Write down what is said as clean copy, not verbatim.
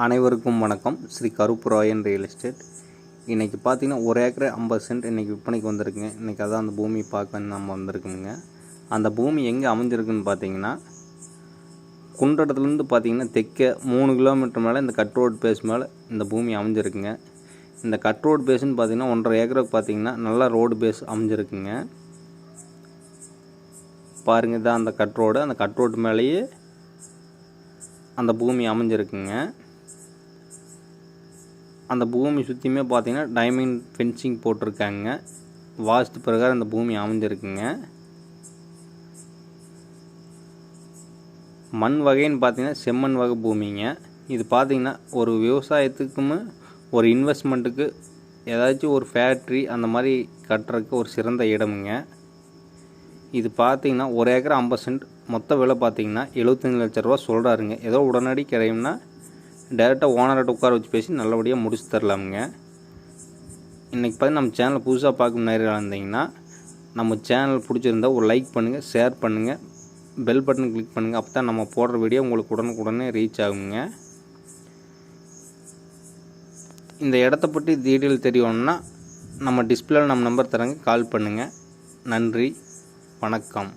அனைவருக்கும் வணக்கம். Sri Karupparayan real estate. இன்றைக்கி பார்த்தீங்கன்னா 1 ஏக்கர் 50 சென்ட் இன்றைக்கி விற்பனைக்கு வந்திருக்குங்க. இன்றைக்கி அதான் அந்த பூமி பார்க்க நம்ம வந்திருக்குங்க. அந்த பூமி எங்கே அமைஞ்சிருக்குன்னு பார்த்தீங்கன்னா, குன்றடத்துலேருந்து பார்த்தீங்கன்னா தெற்கே 3 கிலோமீட்டர் மேலே இந்த கட் ரோடு பேஸ் மேலே இந்த பூமி அமைஞ்சிருக்குங்க. இந்த கட் ரோடு பேஸ்ன்னு பார்த்தீங்கன்னா 1.5 ஏக்கருக்கு பார்த்தீங்கன்னா நல்லா ரோடு பேஸ் அமைஞ்சிருக்குங்க. பாருங்கள், தான் அந்த கட் ரோடு. அந்த கட் ரோடு மேலேயே அந்த பூமி அமைஞ்சிருக்குங்க. அந்த பூமி சுற்றியுமே பார்த்தீங்கன்னா டைமண்ட் ஃபென்சிங் போட்டிருக்காங்க. வாஸ்து பிரகாரம் இந்த பூமி அமைஞ்சிருக்குங்க. மண் வகைன்னு பார்த்தீங்கன்னா செம்மண் வகை பூமிங்க. இது பார்த்தீங்கன்னா ஒரு விவசாயத்துக்கும் ஒரு இன்வெஸ்ட்மெண்ட்டுக்கு ஏதாச்சும் ஒரு ஃபேக்ட்ரி அந்த மாதிரி கட்டுறதுக்கு ஒரு சிறந்த இடமுங்க. இது பார்த்தீங்கன்னா 1 ஏக்கர் 50 சென்ட் மொத்த விலை பார்த்தீங்கன்னா 75 லட்ச ரூபா சொல்கிறாருங்க. ஏதோ உடனடி கிடைக்கும்னா டேரெக்டாக ஓனர்கிட்ட உட்கார வச்சு பேசி நல்லபடியாக முடிச்சு தரலாமுங்க. இன்றைக்கி பார்த்தீங்கன்னா நம்ம சேனலை புதுசாக பார்க்க நேரில் இருந்தீங்கன்னா நம்ம சேனல் பிடிச்சிருந்தா ஒரு லைக் பண்ணுங்கள், ஷேர் பண்ணுங்கள், பெல் பட்டன் கிளிக் பண்ணுங்கள். அப்போ தான் நம்ம போடுற வீடியோ உங்களுக்கு உடனுக்குடனே ரீச் ஆகுங்க. இந்த இடத்த பற்றி டீட்டெயில் தெரியணும்னா நம்ம டிஸ்பிளேல நம்ம நம்பர் தரங்க, கால் பண்ணுங்கள். நன்றி, வணக்கம்.